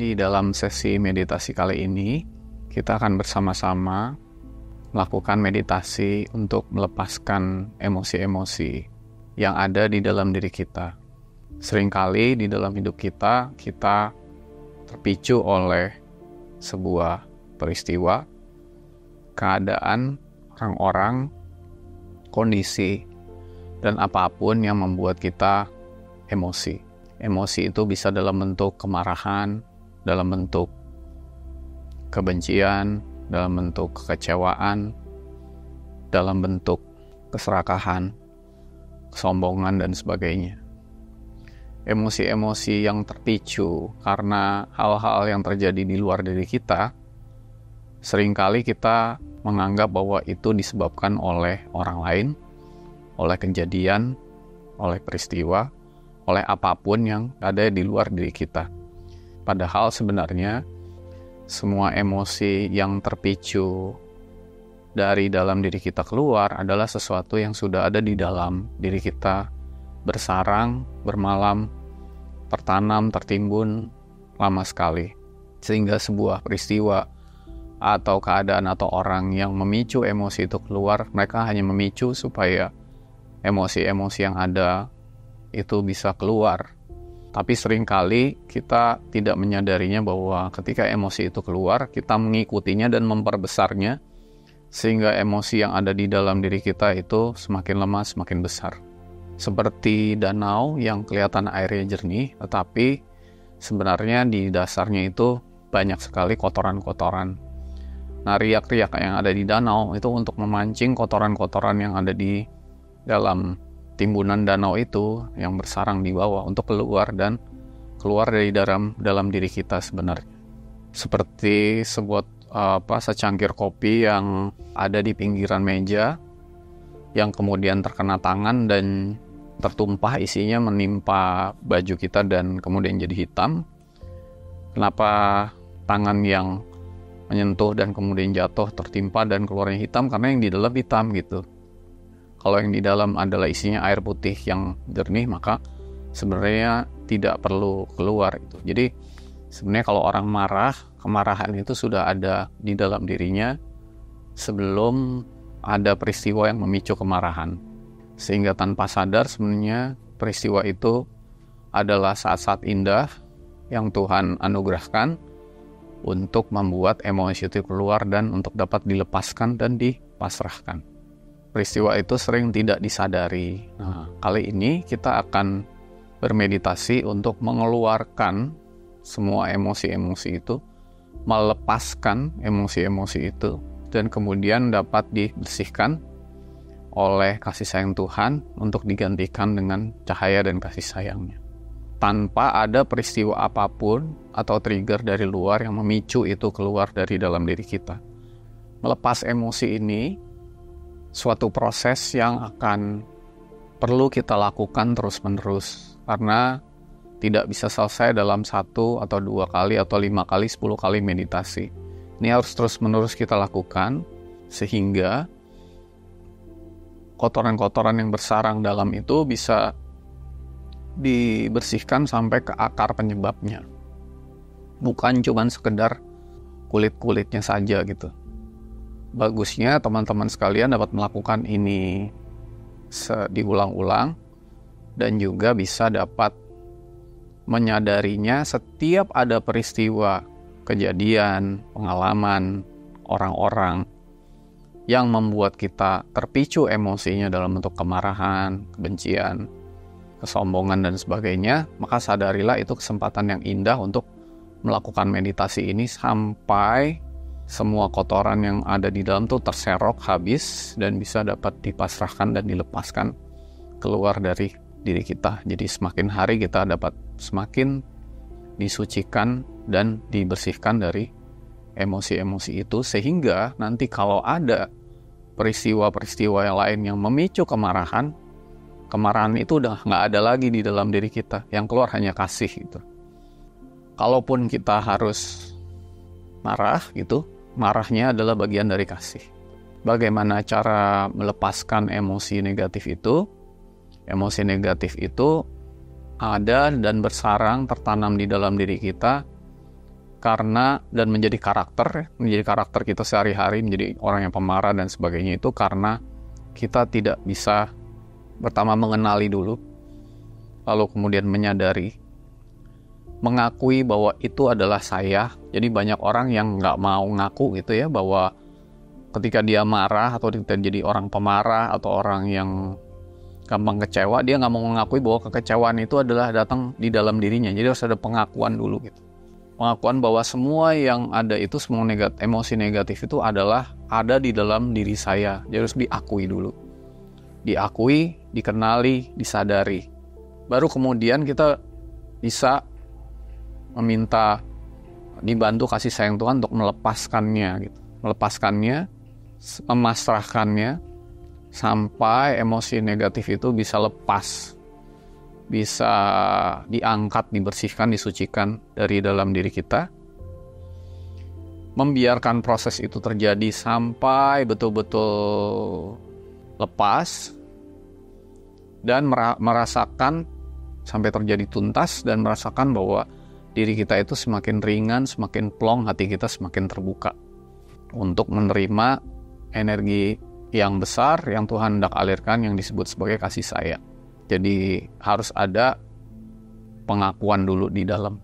Di dalam sesi meditasi kali ini, kita akan bersama-sama melakukan meditasi untuk melepaskan emosi-emosi yang ada di dalam diri kita. Seringkali di dalam hidup kita terpicu oleh sebuah peristiwa, keadaan, orang-orang, kondisi, dan apapun yang membuat kita emosi. Emosi itu bisa dalam bentuk kemarahan, dalam bentuk kebencian, dalam bentuk kekecewaan, dalam bentuk keserakahan, kesombongan, dan sebagainya. Emosi-emosi yang terpicu karena hal-hal yang terjadi di luar diri kita, seringkali kita menganggap bahwa itu disebabkan oleh orang lain, oleh kejadian, oleh peristiwa, oleh apapun yang ada di luar diri kita. Padahal sebenarnya semua emosi yang terpicu dari dalam diri kita keluar adalah sesuatu yang sudah ada di dalam diri kita, bersarang, bermalam, tertanam, tertimbun lama sekali. Sehingga sebuah peristiwa atau keadaan atau orang yang memicu emosi itu keluar, mereka hanya memicu supaya emosi-emosi yang ada itu bisa keluar. Tapi seringkali kita tidak menyadarinya bahwa ketika emosi itu keluar, kita mengikutinya dan memperbesarnya, sehingga emosi yang ada di dalam diri kita itu semakin lemah, semakin besar. Seperti danau yang kelihatan airnya jernih, tetapi sebenarnya di dasarnya itu banyak sekali kotoran-kotoran. Nah, riak-riak yang ada di danau itu untuk memancing kotoran-kotoran yang ada di dalam timbunan danau itu yang bersarang di bawah untuk keluar dari dalam diri kita sebenarnya. Seperti secangkir kopi yang ada di pinggiran meja yang kemudian terkena tangan dan tertumpah isinya menimpa baju kita dan kemudian jadi hitam. Kenapa tangan yang menyentuh dan kemudian jatuh tertimpa dan keluarnya hitam? Karena yang di dalam hitam gitu. Kalau yang di dalam adalah isinya air putih yang jernih, maka sebenarnya tidak perlu keluar itu. Jadi sebenarnya kalau orang marah, kemarahan itu sudah ada di dalam dirinya sebelum ada peristiwa yang memicu kemarahan. Sehingga tanpa sadar sebenarnya peristiwa itu adalah saat-saat indah yang Tuhan anugerahkan untuk membuat emosi itu keluar dan untuk dapat dilepaskan dan dipasrahkan. Peristiwa itu sering tidak disadari. Nah, kali ini kita akan bermeditasi untuk mengeluarkan semua emosi-emosi itu, melepaskan emosi-emosi itu, dan kemudian dapat dibersihkan oleh kasih sayang Tuhan untuk digantikan dengan cahaya dan kasih sayangnya. Tanpa ada peristiwa apapun atau trigger dari luar yang memicu itu keluar dari dalam diri kita. Melepas emosi ini suatu proses yang akan perlu kita lakukan terus-menerus, karena tidak bisa selesai dalam 1 atau 2 kali atau 5 kali, 10 kali meditasi. Ini harus terus-menerus kita lakukan sehingga kotoran-kotoran yang bersarang dalam itu bisa dibersihkan sampai ke akar penyebabnya. Bukan cuma sekedar kulit-kulitnya saja gitu. Bagusnya teman-teman sekalian dapat melakukan ini diulang-ulang dan juga bisa dapat menyadarinya setiap ada peristiwa, kejadian, pengalaman, orang-orang yang membuat kita terpicu emosinya dalam bentuk kemarahan, kebencian, kesombongan, dan sebagainya. Maka sadarilah itu kesempatan yang indah untuk melakukan meditasi ini sampai semua kotoran yang ada di dalam tuh terserok habis dan bisa dapat dipasrahkan dan dilepaskan keluar dari diri kita. Jadi semakin hari kita dapat semakin disucikan dan dibersihkan dari emosi-emosi itu, sehingga nanti kalau ada peristiwa-peristiwa yang lain yang memicu kemarahan itu udah nggak ada lagi di dalam diri kita. Yang keluar hanya kasih gitu. Kalaupun kita harus marah gitu, marahnya adalah bagian dari kasih. Bagaimana cara melepaskan emosi negatif itu? Emosi negatif itu ada dan bersarang tertanam di dalam diri kita karena dan menjadi karakter kita sehari-hari, menjadi orang yang pemarah dan sebagainya, itu karena kita tidak bisa pertama mengenali dulu, lalu kemudian menyadari, mengakui bahwa itu adalah saya. Jadi banyak orang yang nggak mau ngaku gitu ya, bahwa ketika dia marah atau ketika jadi orang pemarah atau orang yang gampang kecewa, dia nggak mau mengakui bahwa kekecewaan itu adalah datang di dalam dirinya. Jadi harus ada pengakuan dulu gitu. Pengakuan bahwa semua yang ada itu, semua emosi negatif itu adalah ada di dalam diri saya. Jadi harus diakui dulu. Diakui, dikenali, disadari. Baru kemudian kita bisa meminta dibantu kasih sayang Tuhan untuk melepaskannya gitu. Melepaskannya, memasrahkannya sampai emosi negatif itu bisa lepas, bisa diangkat, dibersihkan, disucikan dari dalam diri kita. Membiarkan proses itu terjadi sampai betul-betul lepas dan merasakan sampai terjadi tuntas dan merasakan bahwa diri kita itu semakin ringan, semakin plong, hati kita semakin terbuka untuk menerima energi yang besar yang Tuhan hendak alirkan yang disebut sebagai kasih sayang. Jadi harus ada pengakuan dulu di dalam.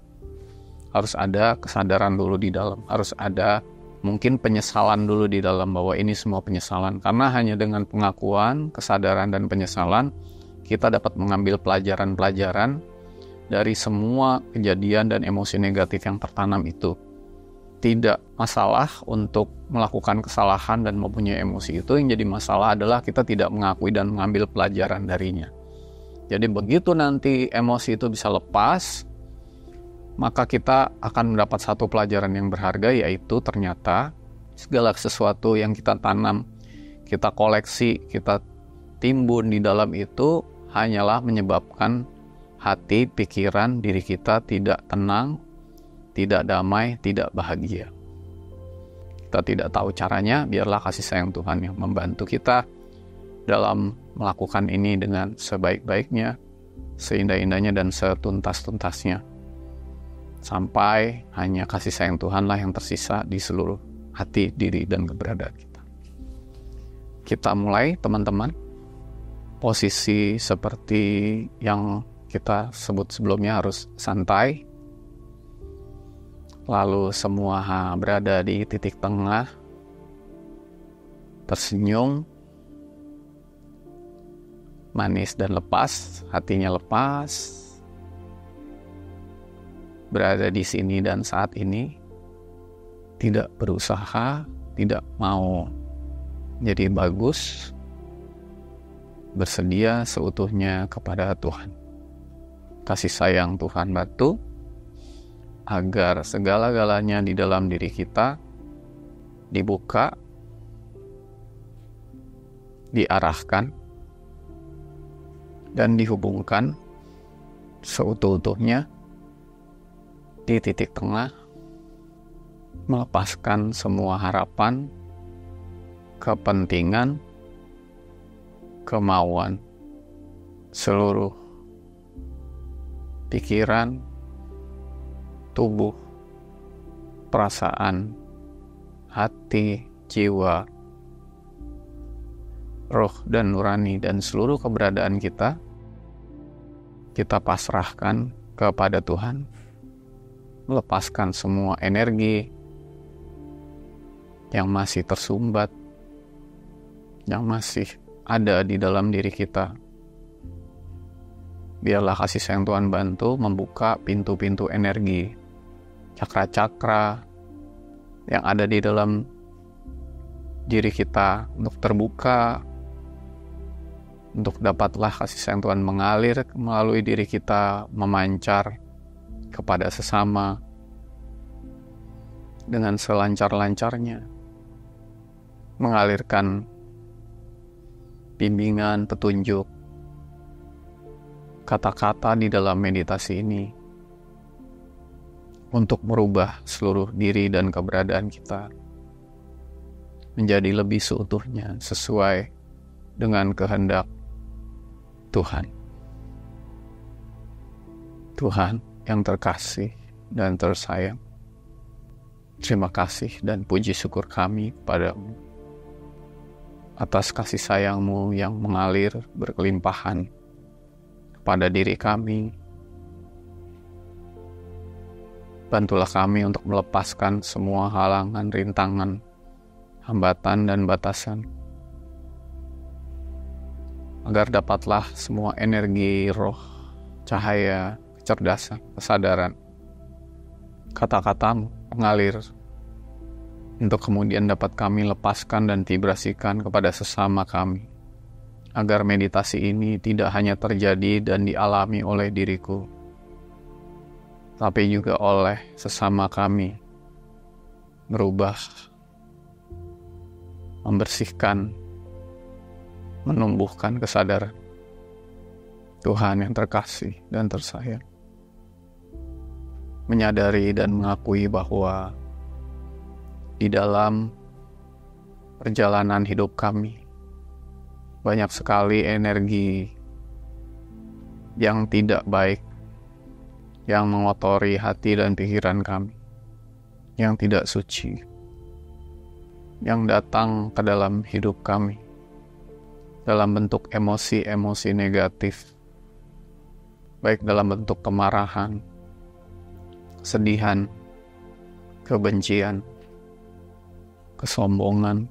Harus ada kesadaran dulu di dalam. Harus ada mungkin penyesalan dulu di dalam bahwa ini semua penyesalan. Karena hanya dengan pengakuan, kesadaran, dan penyesalan kita dapat mengambil pelajaran-pelajaran dari semua kejadian dan emosi negatif yang tertanam itu. Tidak masalah untuk melakukan kesalahan dan mempunyai emosi itu. Yang jadi masalah adalah kita tidak mengakui dan mengambil pelajaran darinya. Jadi begitu nanti emosi itu bisa lepas, maka kita akan mendapat satu pelajaran yang berharga, yaitu ternyata segala sesuatu yang kita tanam, kita koleksi, kita timbun di dalam itu hanyalah menyebabkan hati, pikiran, diri kita tidak tenang, tidak damai, tidak bahagia. Kita tidak tahu caranya, biarlah kasih sayang Tuhan yang membantu kita dalam melakukan ini dengan sebaik-baiknya, seindah-indahnya, dan setuntas-tuntasnya. Sampai hanya kasih sayang Tuhanlah yang tersisa di seluruh hati, diri, dan keberadaan kita. Kita mulai, teman-teman. Posisi seperti yang kita sebut sebelumnya harus santai. Lalu semua berada di titik tengah, tersenyum, manis dan lepas, hatinya lepas, berada di sini dan saat ini, tidak berusaha, tidak mau jadi bagus, bersedia seutuhnya kepada Tuhan. Kasih sayang Tuhan bantu agar segala-galanya di dalam diri kita dibuka, diarahkan, dan dihubungkan seutuh-utuhnya di titik tengah, melepaskan semua harapan, kepentingan, kemauan, seluruh pikiran, tubuh, perasaan, hati, jiwa, roh dan nurani, dan seluruh keberadaan kita pasrahkan kepada Tuhan. Melepaskan semua energi yang masih tersumbat, yang masih ada di dalam diri kita. Biarlah kasih sayang Tuhan bantu membuka pintu-pintu energi, cakra-cakra yang ada di dalam diri kita untuk terbuka, untuk dapatlah kasih sayang Tuhan mengalir melalui diri kita, memancar kepada sesama dengan selancar-lancarnya, mengalirkan bimbingan, petunjuk, kata-kata di dalam meditasi ini untuk merubah seluruh diri dan keberadaan kita menjadi lebih seutuhnya sesuai dengan kehendak Tuhan. Tuhan yang terkasih dan tersayang, Terima kasih dan puji syukur kami kepadamu atas kasih sayang-Mu yang mengalir berkelimpahan kepada diri kami. Bantulah kami untuk melepaskan semua halangan, rintangan, hambatan, dan batasan, agar dapatlah semua energi, roh, cahaya, kecerdasan, kesadaran, kata-katamu mengalir untuk kemudian dapat kami lepaskan dan vibrasikan kepada sesama kami, agar meditasi ini tidak hanya terjadi dan dialami oleh diriku, tapi juga oleh sesama kami, merubah, membersihkan, menumbuhkan kesadaran. Tuhan yang terkasih dan tersayang, menyadari dan mengakui bahwa di dalam perjalanan hidup kami banyak sekali energi yang tidak baik yang mengotori hati dan pikiran kami, yang tidak suci, yang datang ke dalam hidup kami dalam bentuk emosi-emosi negatif, baik dalam bentuk kemarahan, kesedihan, kebencian, kesombongan,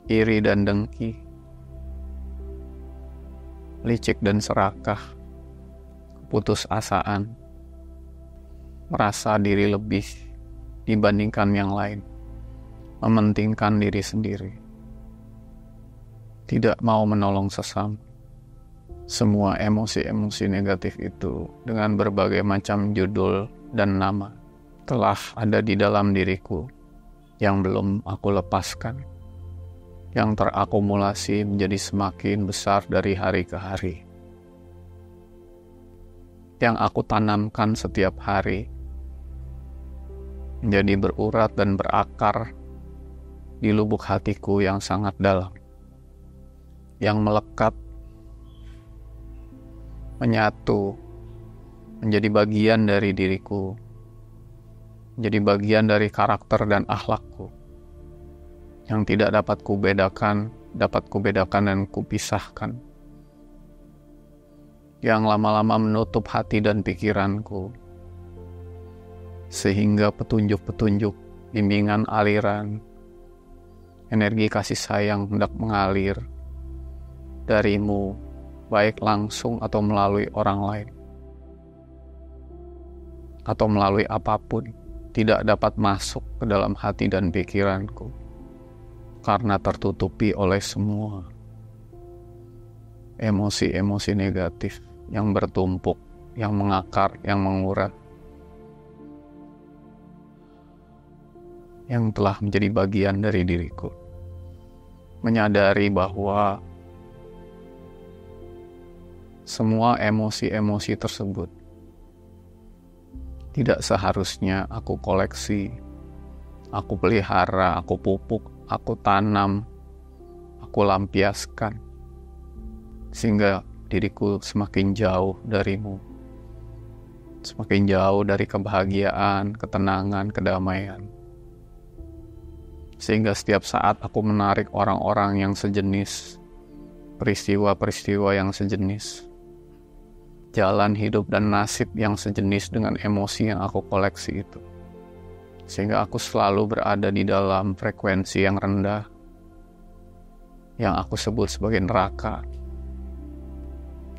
iri dan dengki, licik dan serakah, keputusasaan, merasa diri lebih dibandingkan yang lain, mementingkan diri sendiri, tidak mau menolong sesama. Semua emosi-emosi negatif itu dengan berbagai macam judul dan nama telah ada di dalam diriku yang belum aku lepaskan, yang terakumulasi menjadi semakin besar dari hari ke hari, yang aku tanamkan setiap hari menjadi berurat dan berakar di lubuk hatiku yang sangat dalam, yang melekat, menyatu, menjadi bagian dari diriku, menjadi bagian dari karakter dan akhlakku, yang tidak dapat kubedakan dan kupisahkan, yang lama-lama menutup hati dan pikiranku, sehingga petunjuk-petunjuk, bimbingan aliran, energi kasih sayang hendak mengalir darimu, baik langsung atau melalui orang lain, atau melalui apapun, tidak dapat masuk ke dalam hati dan pikiranku, karena tertutupi oleh semua emosi-emosi negatif yang bertumpuk, yang mengakar, yang mengurat, yang telah menjadi bagian dari diriku. Menyadari bahwa semua emosi-emosi tersebut tidak seharusnya aku koleksi, aku pelihara, aku pupuk, aku tanam, aku lampiaskan, sehingga diriku semakin jauh darimu, semakin jauh dari kebahagiaan, ketenangan, kedamaian. Sehingga setiap saat aku menarik orang-orang yang sejenis, peristiwa-peristiwa yang sejenis, jalan hidup dan nasib yang sejenis dengan emosi yang aku koleksi itu, sehingga aku selalu berada di dalam frekuensi yang rendah, yang aku sebut sebagai neraka,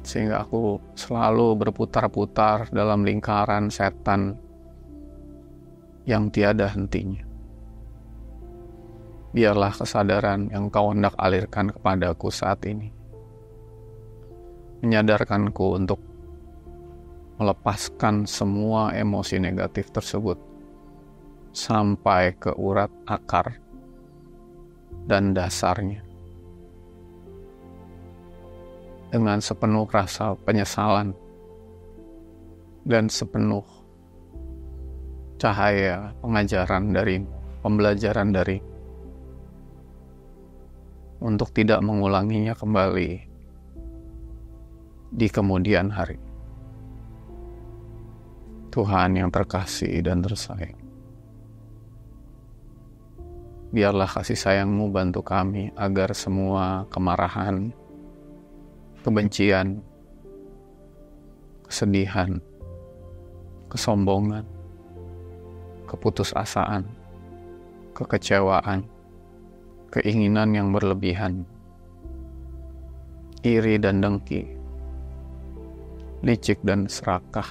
sehingga aku selalu berputar-putar dalam lingkaran setan yang tiada hentinya. Biarlah kesadaran yang Kau hendak alirkan kepadaku saat ini menyadarkanku untuk melepaskan semua emosi negatif tersebut sampai ke urat akar dan dasarnya, dengan sepenuh rasa penyesalan dan sepenuh cahaya pengajaran darimu, pembelajaran darimu, untuk tidak mengulanginya kembali di kemudian hari. Tuhan yang terkasih dan tersayang, Biarlah kasih sayang-Mu bantu kami agar semua kemarahan, kebencian, kesedihan, kesombongan, keputusasaan, kekecewaan, keinginan yang berlebihan, iri dan dengki, licik dan serakah,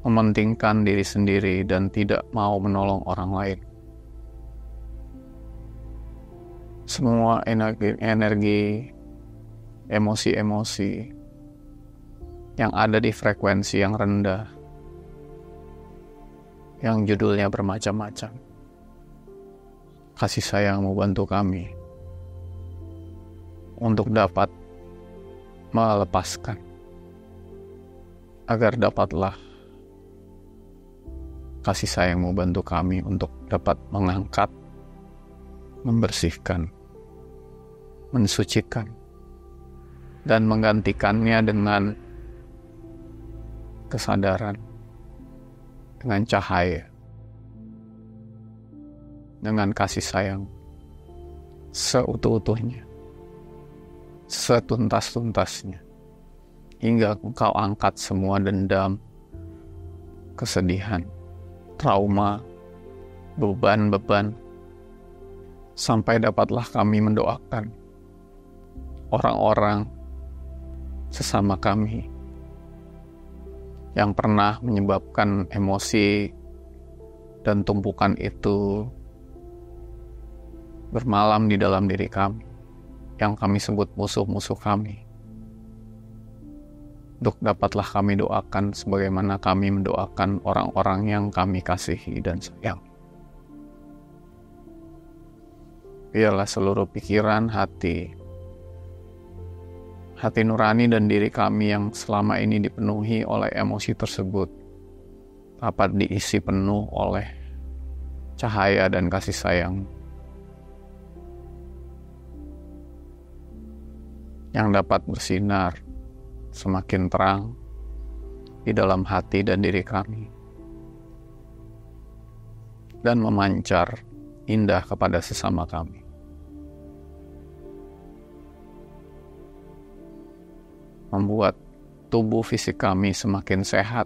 mementingkan diri sendiri dan tidak mau menolong orang lain. Semua energi, emosi-emosi yang ada di frekuensi yang rendah, yang judulnya bermacam-macam. Kasih sayang-Mu bantu kami untuk dapat melepaskan, agar dapatlah kasih sayang-Mu bantu kami untuk dapat mengangkat, membersihkan, mensucikan, dan menggantikannya dengan kesadaran, dengan cahaya, dengan kasih sayang seutuh-utuhnya, setuntas-tuntasnya, hingga Engkau angkat semua dendam, kesedihan, trauma, beban-beban, sampai dapatlah kami mendoakan orang-orang sesama kami yang pernah menyebabkan emosi dan tumpukan itu bermalam di dalam diri kami, yang kami sebut musuh-musuh kami. Untuk dapatlah kami doakan sebagaimana kami mendoakan orang-orang yang kami kasihi dan sayang. Biarlah seluruh pikiran, hati nurani dan diri kami yang selama ini dipenuhi oleh emosi tersebut dapat diisi penuh oleh cahaya dan kasih sayang yang dapat bersinar semakin terang di dalam hati dan diri kami dan memancar indah kepada sesama kami. Membuat tubuh fisik kami semakin sehat,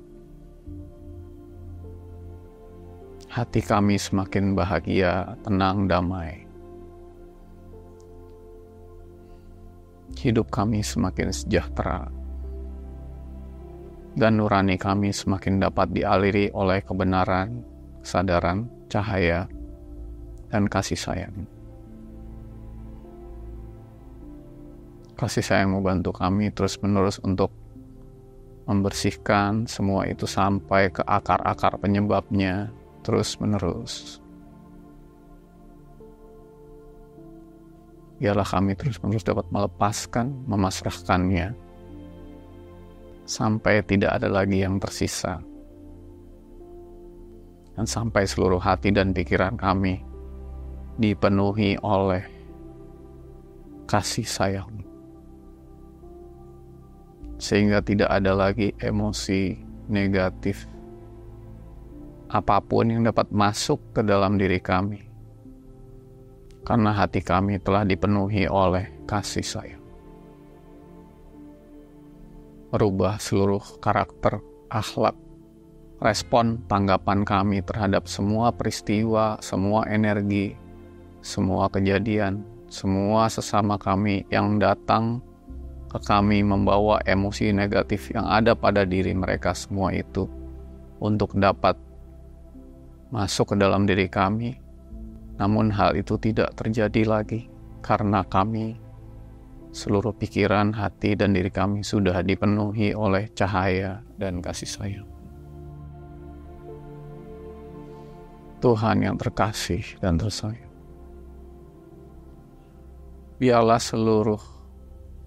hati kami semakin bahagia, tenang, damai, hidup kami semakin sejahtera, dan nurani kami semakin dapat dialiri oleh kebenaran, kesadaran, cahaya, dan kasih sayang. Kasih sayang-Mu bantu kami terus-menerus untuk membersihkan semua itu sampai ke akar-akar penyebabnya terus-menerus. Biarlah kami terus-menerus dapat melepaskan, memasrahkannya, sampai tidak ada lagi yang tersisa. Dan sampai seluruh hati dan pikiran kami dipenuhi oleh kasih sayang. Sehingga tidak ada lagi emosi negatif apapun yang dapat masuk ke dalam diri kami, karena hati kami telah dipenuhi oleh kasih sayang. Merubah seluruh karakter, akhlak, respon, tanggapan kami terhadap semua peristiwa, semua energi, semua kejadian, semua sesama kami yang datang ke kami membawa emosi negatif yang ada pada diri mereka semua itu untuk dapat masuk ke dalam diri kami. Namun hal itu tidak terjadi lagi karena kami, seluruh pikiran, hati, dan diri kami sudah dipenuhi oleh cahaya dan kasih sayang. Tuhan yang terkasih dan tersayang, biarlah seluruh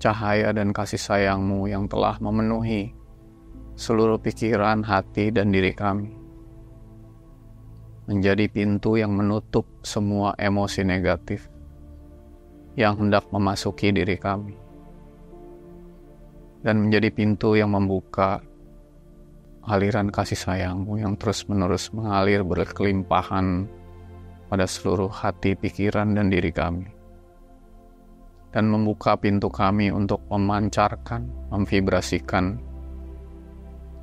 cahaya dan kasih sayang-Mu yang telah memenuhi seluruh pikiran, hati, dan diri kami menjadi pintu yang menutup semua emosi negatif yang hendak memasuki diri kami, dan menjadi pintu yang membuka aliran kasih sayang-Mu yang terus-menerus mengalir berkelimpahan pada seluruh hati, pikiran, dan diri kami, dan membuka pintu kami untuk memancarkan, memvibrasikan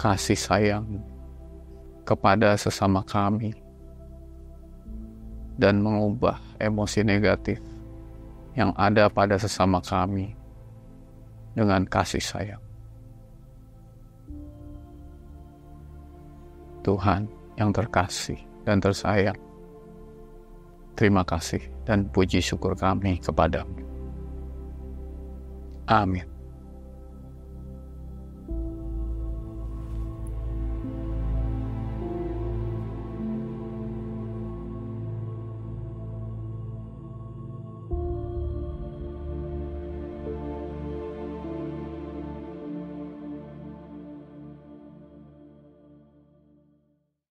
kasih sayang kepada sesama kami, dan mengubah emosi negatif yang ada pada sesama kami dengan kasih sayang. Tuhan yang terkasih dan tersayang, terima kasih dan puji syukur kami kepadamu. Amin.